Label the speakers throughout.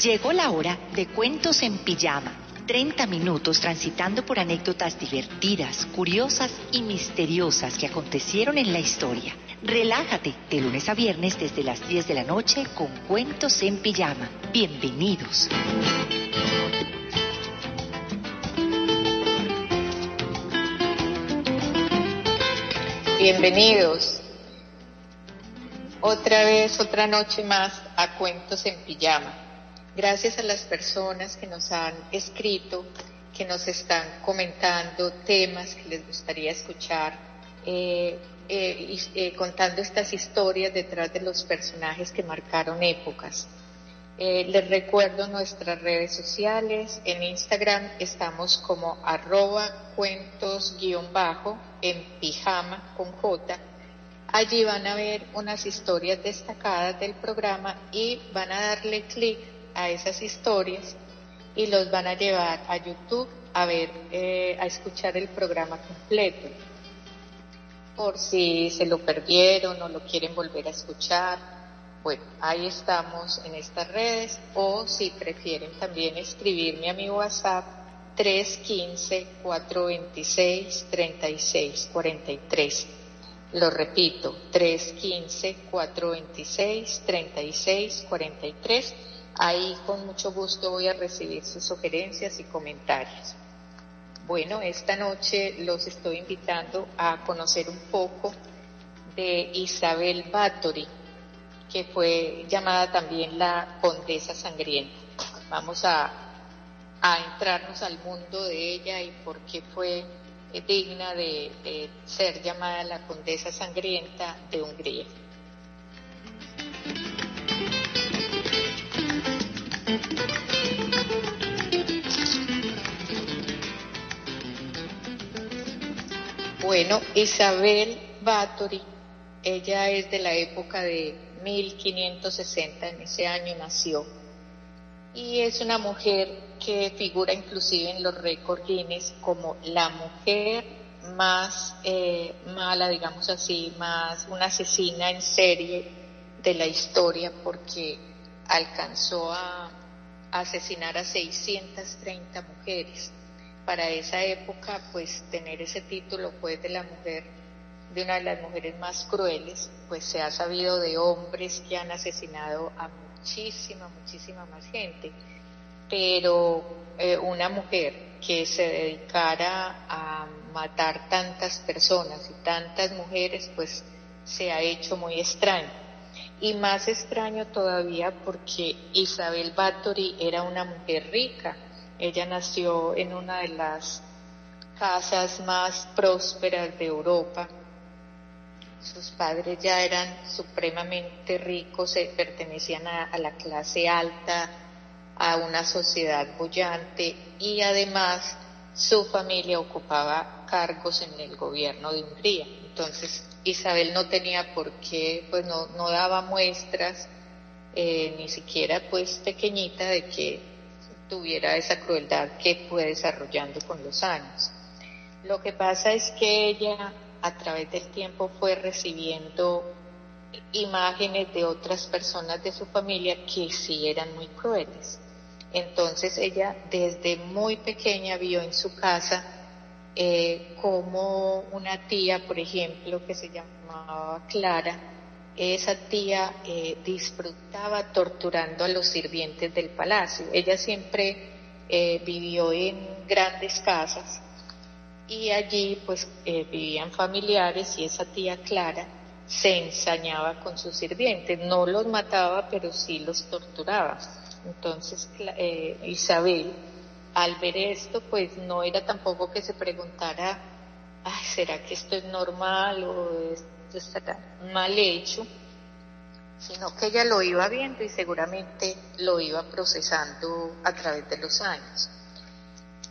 Speaker 1: Llegó la hora de Cuentos en Pijama. 30 minutos transitando por anécdotas divertidas, curiosas y misteriosas que acontecieron en la historia. Relájate de lunes a viernes desde las 10 de la noche con Cuentos en Pijama. Bienvenidos.
Speaker 2: Bienvenidos. Otra vez, otra noche más a Cuentos en Pijama. Gracias a las personas que nos han escrito, que nos están comentando temas que les gustaría escuchar, contando estas historias detrás de los personajes que marcaron épocas. Les recuerdo nuestras redes sociales. En Instagram estamos como @cuentos_en-pijama con J. Allí van a ver unas historias destacadas del programa y van a darle clic a esas historias y los van a llevar a YouTube a ver, a escuchar el programa completo. Por si se lo perdieron o lo quieren volver a escuchar, bueno, ahí estamos en estas redes, o si prefieren también escribirme a mi WhatsApp 315-426-3643. Lo repito, 315-426-3643. Ahí con mucho gusto voy a recibir sus sugerencias y comentarios. Bueno, esta noche los estoy invitando a conocer un poco de Isabel Báthory, que fue llamada también la Condesa Sangrienta. Vamos a entrarnos al mundo de ella y por qué fue digna de ser llamada la Condesa Sangrienta de Hungría. Bueno, Isabel Báthory, ella es de la época de 1560, en ese año nació, y es una mujer que figura inclusive en los récords Guinness como la mujer más mala, digamos así, más una asesina en serie de la historia, porque alcanzó a asesinar a 630 mujeres. Para esa época, pues tener ese título pues de una de las mujeres más crueles, pues se ha sabido de hombres que han asesinado a muchísima más gente, pero una mujer que se dedicara a matar tantas personas y tantas mujeres, pues se ha hecho muy extraño. Y más extraño todavía porque Isabel Báthory era una mujer rica. Ella nació en una de las casas más prósperas de Europa. Sus padres ya eran supremamente ricos, pertenecían a la clase alta, a una sociedad boyante, y además su familia ocupaba cargos en el gobierno de Hungría. Entonces Isabel no tenía por qué, pues no daba muestras, ni siquiera pues pequeñita, de que tuviera esa crueldad que fue desarrollando con los años. Lo que pasa es que ella a través del tiempo fue recibiendo imágenes de otras personas de su familia que sí eran muy crueles. Entonces ella desde muy pequeña vio en su casa como una tía, por ejemplo, que se llamaba Clara, esa tía disfrutaba torturando a los sirvientes del palacio. Ella siempre vivió en grandes casas y allí pues vivían familiares, y esa tía Clara se ensañaba con sus sirvientes, no los mataba pero sí los torturaba. Entonces Isabel, al ver esto, pues no era tampoco que se preguntara, ay, ¿será que esto es normal o esto está mal hecho? Sino que ella lo iba viendo y seguramente lo iba procesando a través de los años.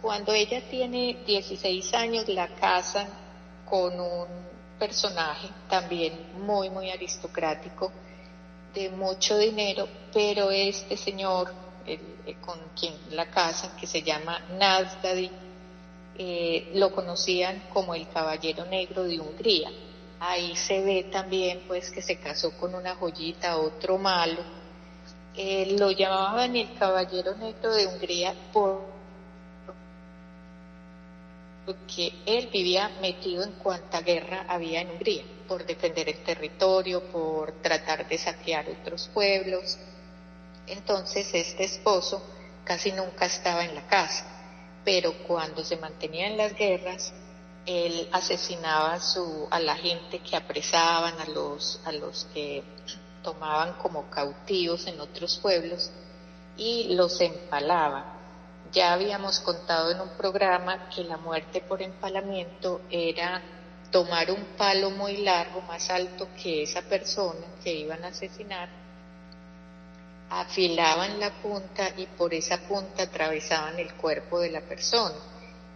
Speaker 2: Cuando ella tiene 16 años, la casan con un personaje también muy aristocrático, de mucho dinero, pero este señor con quien la casan, que se llama Nasdadi, lo conocían como el Caballero Negro de Hungría. Ahí se ve también pues que se casó con una joyita, otro malo, Lo llamaban el Caballero Negro de Hungría porque él vivía metido en cuanta guerra había en Hungría, por defender el territorio, por tratar de saquear otros pueblos. Entonces este esposo casi nunca estaba en la casa, pero cuando se mantenía en las guerras, él asesinaba a la gente que apresaban, a los que tomaban como cautivos en otros pueblos y los empalaba. Ya habíamos contado en un programa que la muerte por empalamiento era tomar un palo muy largo, más alto que esa persona que iban a asesinar, afilaban la punta y por esa punta atravesaban el cuerpo de la persona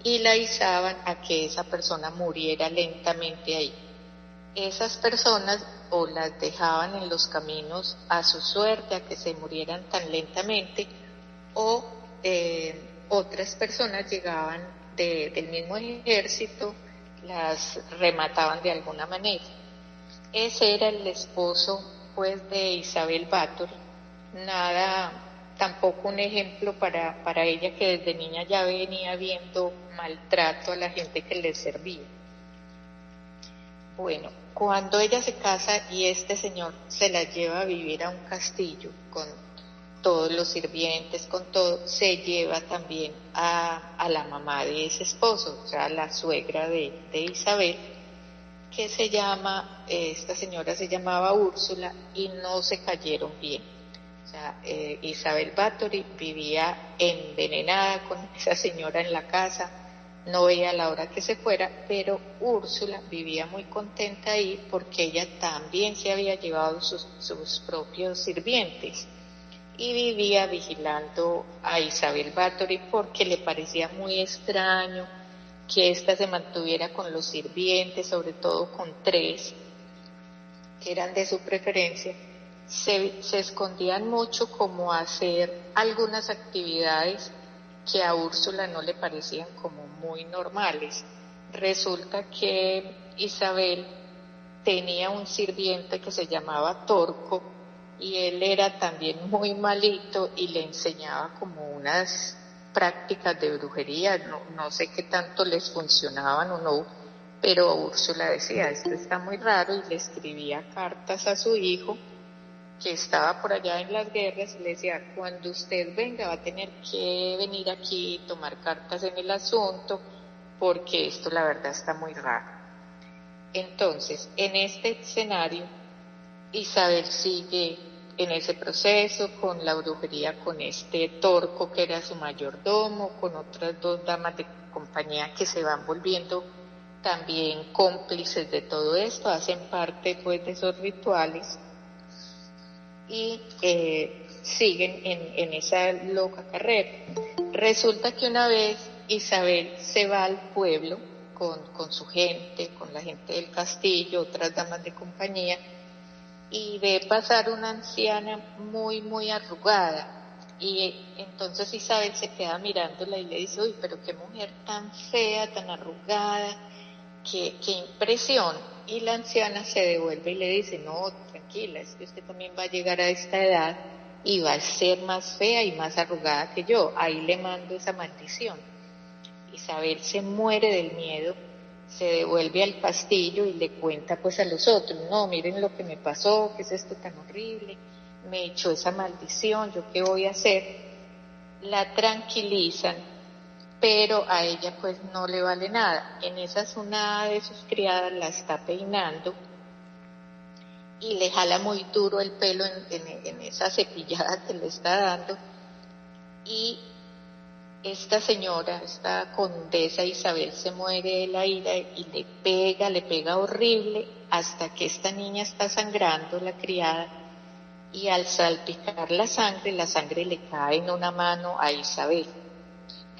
Speaker 2: y la izaban a que esa persona muriera lentamente ahí. Esas personas o las dejaban en los caminos a su suerte, a que se murieran tan lentamente, o otras personas llegaban del mismo ejército, las remataban de alguna manera. Ese era el esposo pues de Isabel Báthory. Nada, tampoco un ejemplo para ella, que desde niña ya venía viendo maltrato a la gente que le servía. Bueno, cuando ella se casa y este señor se la lleva a vivir a un castillo con todos los sirvientes, con todo, se lleva también a la mamá de ese esposo, o sea, la suegra de Isabel, que esta señora se llamaba Úrsula, y no se cayeron bien. O sea, Isabel Báthory vivía envenenada con esa señora en la casa, no veía la hora que se fuera, pero Úrsula vivía muy contenta ahí porque ella también se había llevado sus propios sirvientes y vivía vigilando a Isabel Báthory porque le parecía muy extraño que ésta se mantuviera con los sirvientes, sobre todo con 3 que eran de su preferencia. Se escondían mucho como hacer algunas actividades que a Úrsula no le parecían como muy normales. Resulta que Isabel tenía un sirviente que se llamaba Torco y él era también muy malito y le enseñaba como unas prácticas de brujería, no sé qué tanto les funcionaban o no, pero Úrsula decía, esto está muy raro, y le escribía cartas a su hijo que estaba por allá en las guerras y le decía, cuando usted venga va a tener que venir aquí y tomar cartas en el asunto porque esto la verdad está muy raro. Entonces, en este escenario, Isabel sigue en ese proceso con la brujería, con este Torco que era su mayordomo, con otras 2 damas de compañía que se van volviendo también cómplices de todo esto, hacen parte pues de esos rituales y siguen en esa loca carrera. Resulta que una vez Isabel se va al pueblo con su gente, con la gente del castillo, otras damas de compañía, y ve pasar una anciana muy, muy arrugada. Y entonces Isabel se queda mirándola y le dice, uy, pero qué mujer tan fea, tan arrugada, qué impresión. Y la anciana se devuelve y le dice, no, tranquila, es que usted también va a llegar a esta edad y va a ser más fea y más arrugada que yo, ahí le mando esa maldición. Isabel se muere del miedo, se devuelve al castillo y le cuenta pues a los otros, no, miren lo que me pasó, qué es esto tan horrible, me echó esa maldición, ¿yo qué voy a hacer? La tranquilizan, pero a ella pues no le vale nada. En esas una de sus criadas la está peinando y le jala muy duro el pelo en esa cepillada que le está dando, y esta señora, esta condesa Isabel, se muere de la ira y le pega horrible hasta que esta niña está sangrando, la criada, y al salpicar la sangre le cae en una mano a Isabel.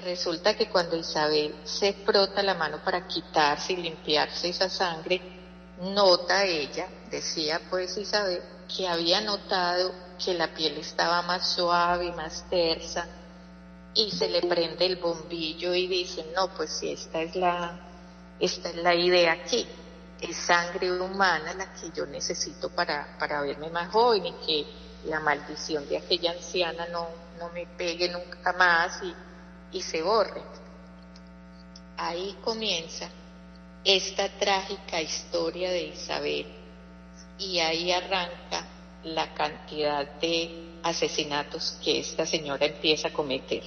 Speaker 2: Resulta que cuando Isabel se frota la mano para quitarse y limpiarse esa sangre, nota ella, decía pues Isabel, que había notado que la piel estaba más suave, más tersa, y se le prende el bombillo y dice, no, pues si esta es la idea aquí, es sangre humana la que yo necesito para verme más joven y que la maldición de aquella anciana no me pegue nunca más y se borre. Ahí comienza esta trágica historia de Isabel y ahí arranca la cantidad de asesinatos que esta señora empieza a cometer.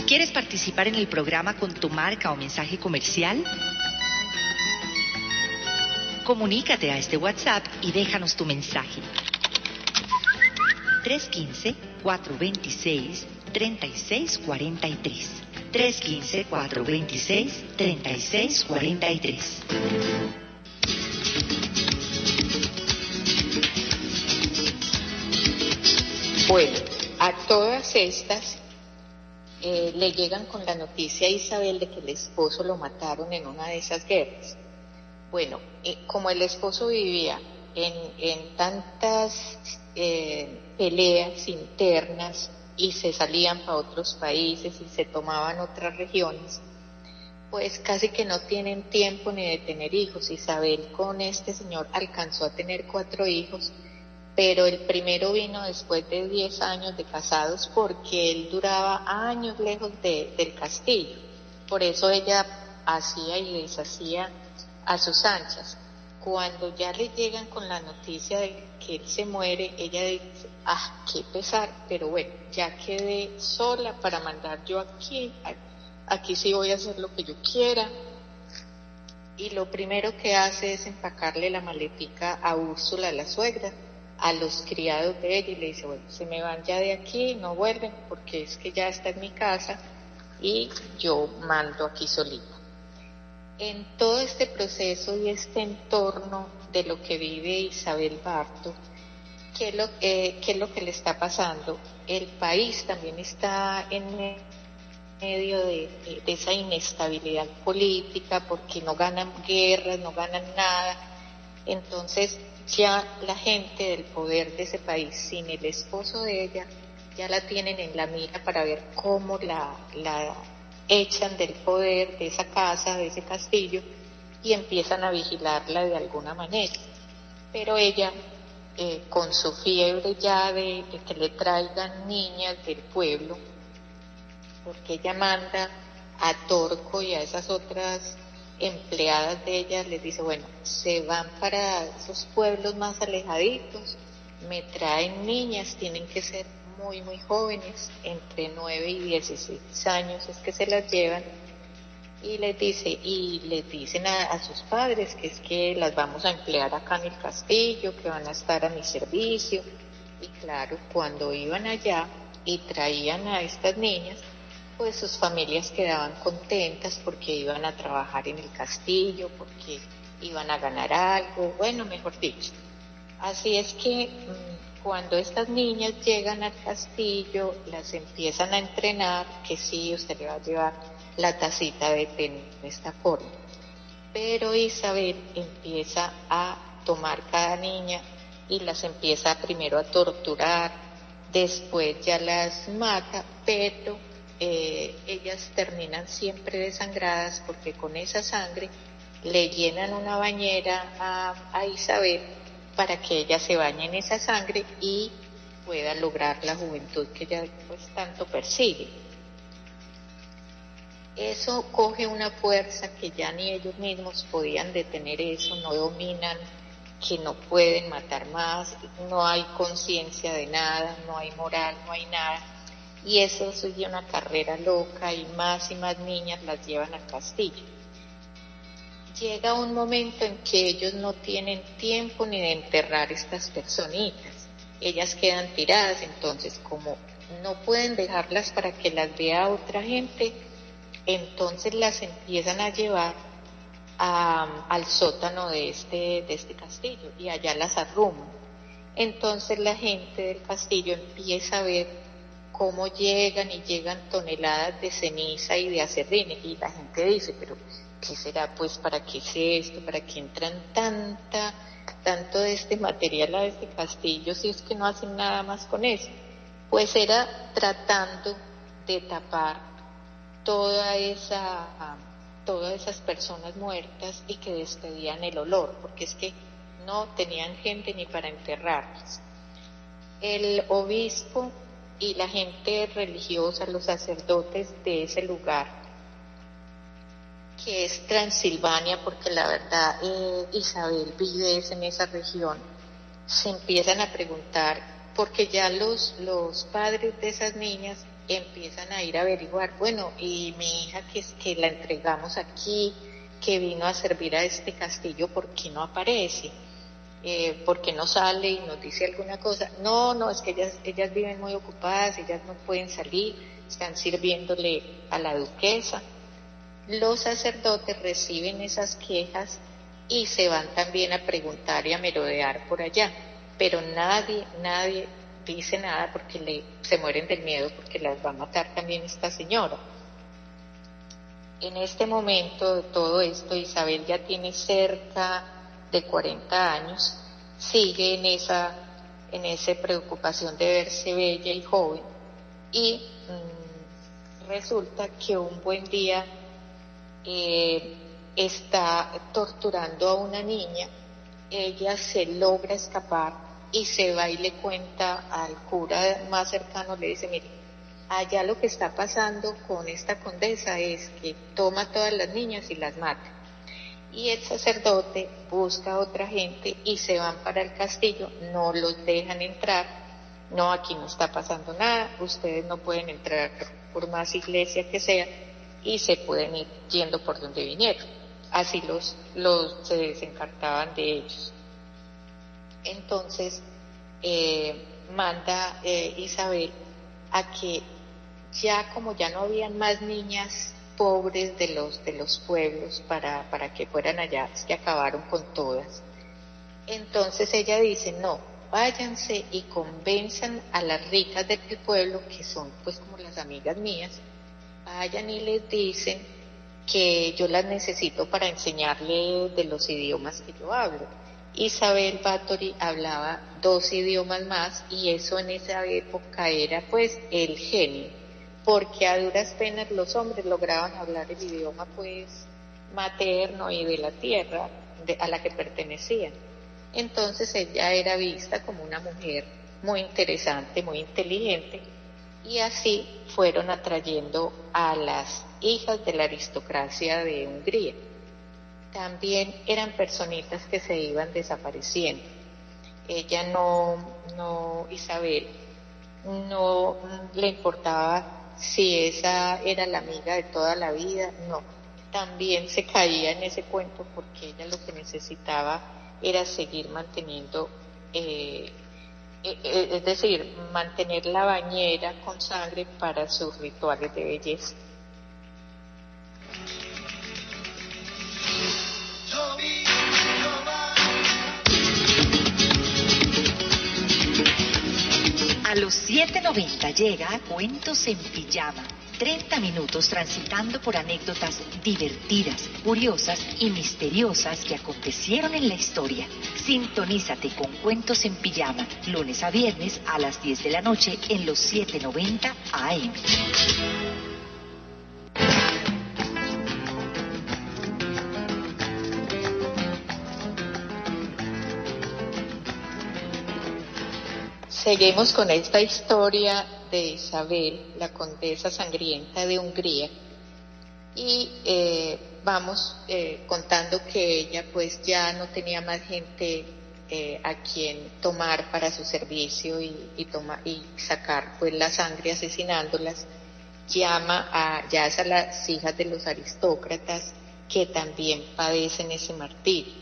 Speaker 1: ¿Quieres participar en el programa con tu marca o mensaje comercial? Comunícate a este WhatsApp y déjanos tu mensaje. 315-426-3643. 315-426-3643.
Speaker 2: Bueno, a todas estas le llegan con la noticia a Isabel de que el esposo lo mataron en una de esas guerras. Bueno, como el esposo vivía en tantas peleas internas y se salían para otros países y se tomaban otras regiones, pues casi que no tienen tiempo ni de tener hijos. Isabel con este señor alcanzó a tener 4 hijos, pero el primero vino después de 10 años de casados porque él duraba años lejos del castillo. Por eso ella hacía y deshacía a sus anchas. Cuando ya le llegan con la noticia de que él se muere, ella dice, qué pesar, pero bueno, ya quedé sola para mandar yo aquí sí voy a hacer lo que yo quiera. Y lo primero que hace es empacarle la maletica a Úrsula, la suegra, a los criados de ella, y le dice, bueno, se me van ya de aquí, no vuelven, porque es que ya está en mi casa y yo mando aquí solita. En todo este proceso y este entorno de lo que vive Isabel Barto, ¿qué es lo que le está pasando? El país también está en medio de esa inestabilidad política, porque no ganan guerras, no ganan nada. Entonces ya la gente del poder de ese país, sin el esposo de ella, ya la tienen en la mira para ver cómo la echan del poder de esa casa, de ese castillo, y empiezan a vigilarla de alguna manera. Pero ella, con su fiebre ya de que le traigan niñas del pueblo, porque ella manda a Torco y a esas otras empleadas de ella, les dice, bueno, se van para esos pueblos más alejaditos, me traen niñas, tienen que ser muy, muy jóvenes, entre 9 y 16 años es que se las llevan, y les dicen a sus padres que es que las vamos a emplear acá en el castillo, que van a estar a mi servicio. Y claro, cuando iban allá y traían a estas niñas, pues sus familias quedaban contentas porque iban a trabajar en el castillo, porque iban a ganar algo, bueno, mejor dicho. Así es que cuando estas niñas llegan al castillo, las empiezan a entrenar, que sí, usted le va a llevar la tacita de té en esta forma. Pero Isabel empieza a tomar cada niña y las empieza primero a torturar, después ya las mata, pero ellas terminan siempre desangradas porque con esa sangre le llenan una bañera a Isabel para que ella se bañe en esa sangre y pueda lograr la juventud que ella pues tanto persigue. Eso coge una fuerza que ya ni ellos mismos podían detener eso, no dominan, que no pueden matar más, no hay conciencia de nada, no hay moral, no hay nada. Y eso sigue una carrera loca y más niñas las llevan al castillo. Llega un momento en que ellos no tienen tiempo ni de enterrar estas personitas. Ellas quedan tiradas, entonces como no pueden dejarlas para que las vea otra gente, entonces las empiezan a llevar al sótano de este castillo y allá las arruman. Entonces la gente del castillo empieza a ver cómo llegan toneladas de ceniza y de aserrín, y la gente dice, pero ¿qué será? Pues ¿para qué es esto? ¿Para qué entran tanto de este material a este castillo si es que no hacen nada más con eso? Pues era tratando de tapar toda esa todas esas personas muertas y que despedían el olor, porque es que no tenían gente ni para enterrarlas. El obispo y la gente religiosa, los sacerdotes de ese lugar, que es Transilvania, porque la verdad Isabel vive en esa región, se empiezan a preguntar, porque ya los padres de esas niñas empiezan a ir a averiguar, bueno, y mi hija que la entregamos aquí, que vino a servir a este castillo, ¿por qué no aparece? ¿Por qué no sale y nos dice alguna cosa? No, es que ellas viven muy ocupadas, ellas no pueden salir, están sirviéndole a la duquesa. Los sacerdotes reciben esas quejas y se van también a preguntar y a merodear por allá, pero nadie dice nada porque se mueren del miedo porque las va a matar también esta señora. En este momento de todo esto, Isabel ya tiene cerca de 40 años, sigue en esa preocupación de verse bella y joven, y resulta que un buen día está torturando a una niña. Ella se logra escapar y se va y le cuenta al cura más cercano, le dice, mire, allá lo que está pasando con esta condesa es que toma a todas las niñas y las mata. Y el sacerdote busca a otra gente y se van para el castillo, no los dejan entrar, no, aquí no está pasando nada, ustedes no pueden entrar por más iglesia que sea, y se pueden ir yendo por donde vinieron. Así se desencartaban de ellos. Entonces manda Isabel a que ya, como ya no habían más niñas pobres de los pueblos para que fueran allá, es que acabaron con todas. Entonces ella dice, no, váyanse y convenzan a las ricas del pueblo, que son pues como las amigas mías, vayan y les dicen que yo las necesito para enseñarles de los idiomas que yo hablo. Isabel Báthory hablaba 2 idiomas más, y eso en esa época era pues el genio, porque a duras penas los hombres lograban hablar el idioma pues materno y de la tierra a la que pertenecían. Entonces ella era vista como una mujer muy interesante, muy inteligente, y así fueron atrayendo a las hijas de la aristocracia de Hungría. También eran personitas que se iban desapareciendo. Ella Isabel, no le importaba si esa era la amiga de toda la vida, no. También se caía en ese cuento porque ella lo que necesitaba era seguir manteniendo, es decir, mantener la bañera con sangre para sus rituales de belleza.
Speaker 1: A los 7:90 llega Cuentos en Pijama. 30 minutos transitando por anécdotas divertidas, curiosas y misteriosas que acontecieron en la historia. Sintonízate con Cuentos en Pijama, lunes a viernes a las 10 de la noche en los 7:90 AM.
Speaker 2: Seguimos con esta historia de Isabel, la condesa sangrienta de Hungría, y vamos contando que ella pues ya no tenía más gente a quien tomar para su servicio y sacar pues la sangre asesinándolas. Llama ya a las hijas de los aristócratas que también padecen ese martirio.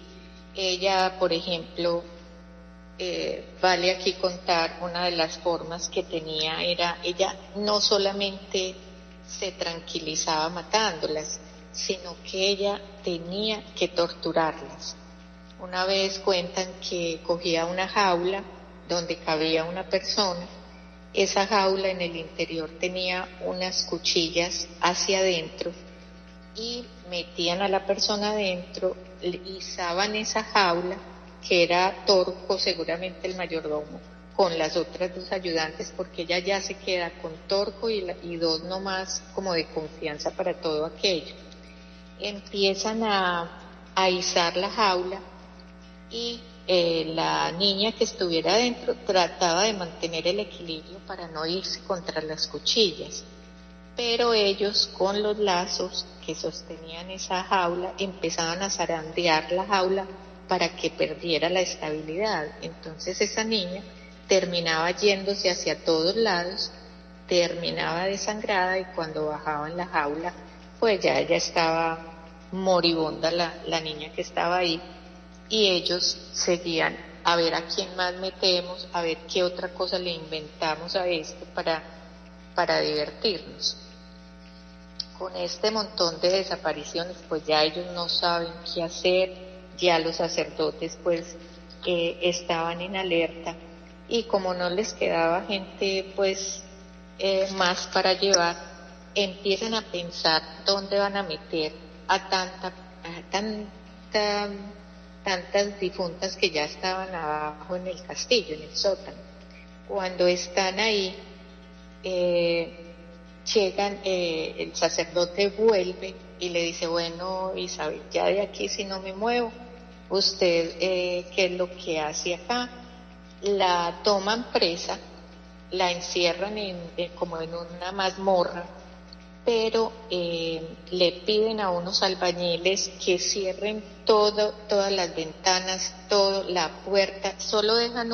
Speaker 2: Ella, por ejemplo, vale aquí contar una de las formas que tenía, ella no solamente se tranquilizaba matándolas, sino que ella tenía que torturarlas. Una vez cuentan que cogía una jaula donde cabía una persona, esa jaula en el interior tenía unas cuchillas hacia adentro, y metían a la persona adentro, izaban esa jaula, que era Torco, seguramente el mayordomo, con las otras 2 ayudantes, porque ella ya se queda con Torco y 2 nomás como de confianza para todo aquello. empiezan a izar la jaula y la niña que estuviera dentro trataba de mantener el equilibrio para no irse contra las cuchillas, pero ellos con los lazos que sostenían esa jaula empezaban a zarandear la jaula para que perdiera la estabilidad. Entonces esa niña terminaba yéndose hacia todos lados, terminaba desangrada y cuando bajaba en la jaula, pues ya ella estaba moribunda, la niña que estaba ahí, y ellos seguían a ver a quién más metemos, a ver qué otra cosa le inventamos a esto para divertirnos. Con este montón de desapariciones, pues ya ellos no saben qué hacer, ya los sacerdotes pues estaban en alerta, y como no les quedaba gente pues más para llevar, empiezan a pensar dónde van a meter a tantas difuntas que ya estaban abajo en el castillo, en el sótano. Cuando están ahí, llegan, el sacerdote vuelve y le dice, bueno, Isabel, ya de aquí si no me muevo, usted, ¿qué es lo que hace acá? La toman presa, la encierran como en una mazmorra, pero le piden a unos albañiles que cierren todas las ventanas, la puerta, solo dejan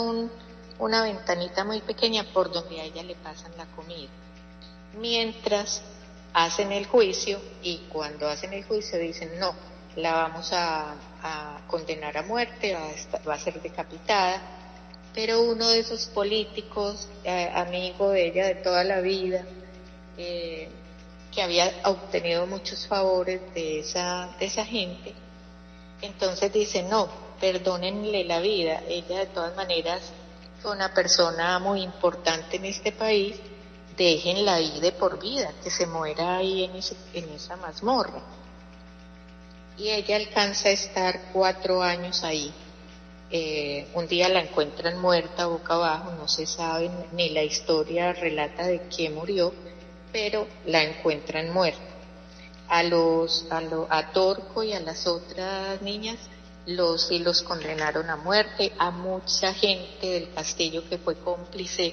Speaker 2: una ventanita muy pequeña por donde a ella le pasan la comida. Mientras hacen el juicio, y cuando hacen el juicio dicen, no, la vamos a condenar a muerte, va a ser decapitada, pero uno de esos políticos, amigo de ella de toda la vida, que había obtenido muchos favores de esa gente, entonces dice, no, perdónenle la vida, ella de todas maneras fue una persona muy importante en este país, déjenla ahí de por vida, que se muera ahí en esa mazmorra. Y ella alcanza a estar 4 años ahí. Un día la encuentran muerta boca abajo, no se sabe, ni la historia relata de qué murió, pero la encuentran muerta. A Torco y a las otras niñas sí los condenaron a muerte, a mucha gente del castillo que fue cómplice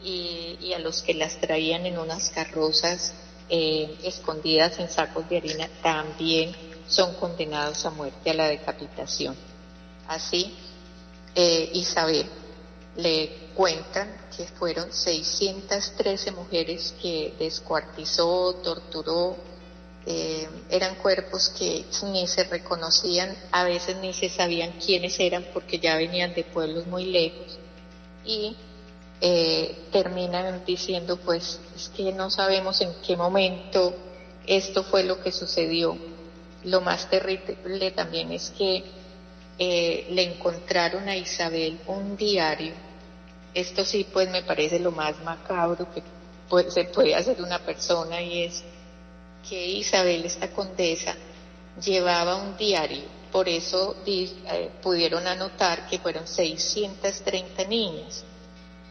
Speaker 2: y a los que las traían en unas carrozas escondidas en sacos de harina también son condenados a muerte, a la decapitación. Así, Isabel le cuentan que fueron 613 mujeres que descuartizó, torturó, eran cuerpos que ni se reconocían, a veces ni se sabían quiénes eran porque ya venían de pueblos muy lejos, y terminan diciendo, pues es que no sabemos en qué momento esto fue lo que sucedió. Lo más terrible también es que le encontraron a Isabel un diario. Esto sí, pues me parece lo más macabro que se puede hacer una persona, y es que Isabel, esta condesa, llevaba un diario. Por eso pudieron anotar que fueron 630 niñas,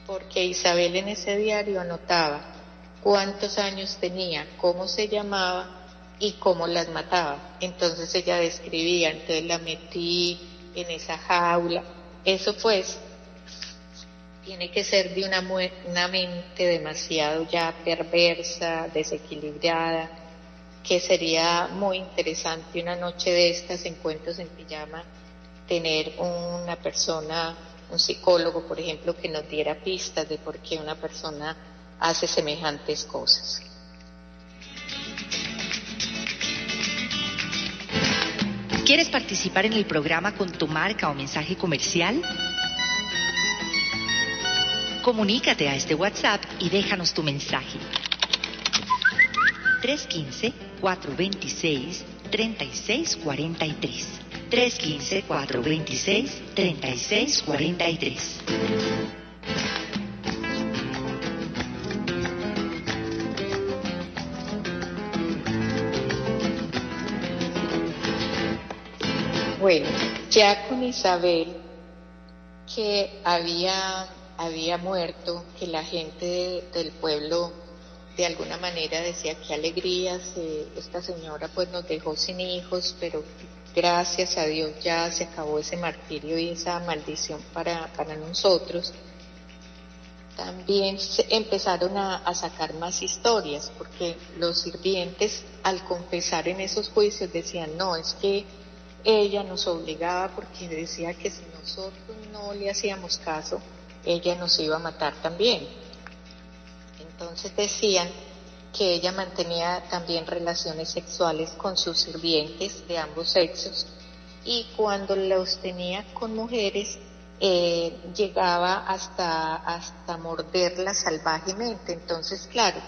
Speaker 2: porque Isabel en ese diario anotaba cuántos años tenía, cómo se llamaba y cómo las mataba. Entonces ella describía, entonces la metí en esa jaula. Eso pues tiene que ser de una mente demasiado ya perversa, desequilibrada, que sería muy interesante una noche de estas en Cuentos en Pijama tener una persona, un psicólogo por ejemplo, que nos diera pistas de por qué una persona hace semejantes cosas.
Speaker 1: ¿Quieres participar en el programa con tu marca o mensaje comercial? Comunícate a este WhatsApp y déjanos tu mensaje. 315-426-3643. 315-426-3643.
Speaker 2: Bueno, ya con Isabel, que había muerto, que la gente del pueblo de alguna manera decía qué alegrías, esta señora pues nos dejó sin hijos, pero gracias a Dios ya se acabó ese martirio y esa maldición para nosotros. También empezaron a sacar más historias, porque los sirvientes al confesar en esos juicios decían, no, es que ella nos obligaba porque decía que si nosotros no le hacíamos caso, ella nos iba a matar también. Entonces decían que ella mantenía también relaciones sexuales con sus sirvientes de ambos sexos, y cuando los tenía con mujeres, llegaba hasta morderlas salvajemente. Entonces, claro,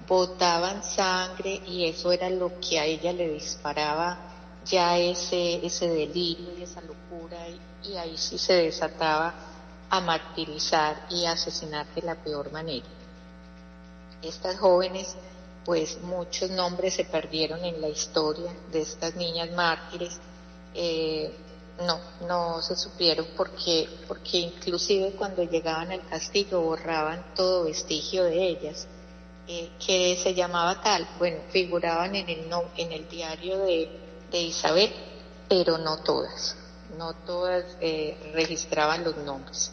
Speaker 2: botaban sangre y eso era lo que a ella le disparaba ya ese delirio y esa locura, y ahí sí se desataba a martirizar y a asesinar de la peor manera. Estas jóvenes, pues muchos nombres se perdieron en la historia de estas niñas mártires. No se supieron porque inclusive cuando llegaban al castillo borraban todo vestigio de ellas, que se llamaba tal, bueno, figuraban en el diario de Isabel, pero no todas registraban los nombres.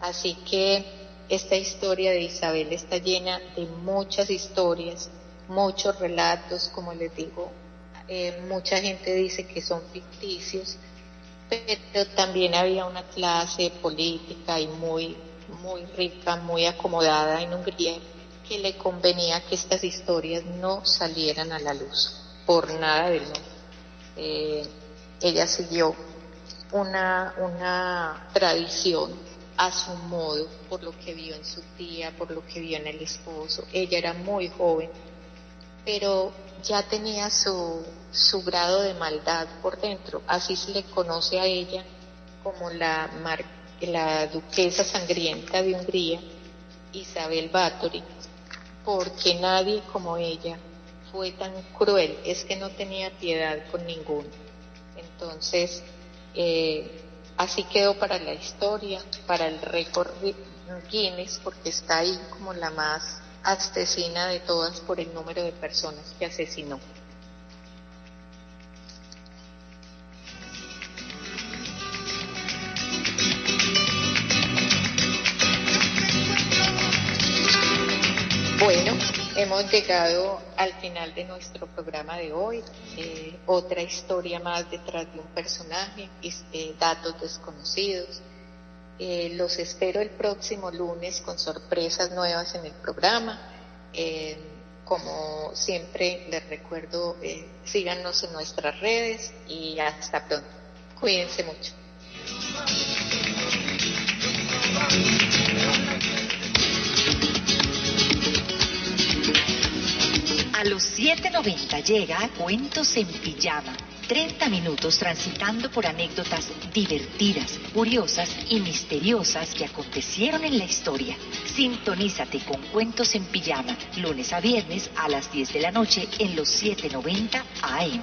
Speaker 2: Así que esta historia de Isabel está llena de muchas historias, muchos relatos, como les digo, mucha gente dice que son ficticios, pero también había una clase política y muy rica, muy acomodada en Hungría, que le convenía que estas historias no salieran a la luz, por nada del mundo. Ella siguió una tradición a su modo, por lo que vio en su tía, por lo que vio en el esposo. Ella era muy joven, pero ya tenía su grado de maldad por dentro. Así se le conoce a ella como la duquesa sangrienta de Hungría, Isabel Báthory, porque nadie como ella fue tan cruel, es que no tenía piedad con ninguno. Entonces, así quedó para la historia, para el récord Guinness, porque está ahí como la más asesina de todas por el número de personas que asesinó. Bueno, hemos llegado al final de nuestro programa de hoy. Otra historia más detrás de un personaje, datos desconocidos. Los espero el próximo lunes con sorpresas nuevas en el programa. Como siempre les recuerdo, síganos en nuestras redes y hasta pronto. Cuídense mucho.
Speaker 1: A los 7:90 llega Cuentos en Pijama. 30 minutos transitando por anécdotas divertidas, curiosas y misteriosas que acontecieron en la historia. Sintonízate con Cuentos en Pijama, lunes a viernes a las 10 de la noche en los 7:90 AM.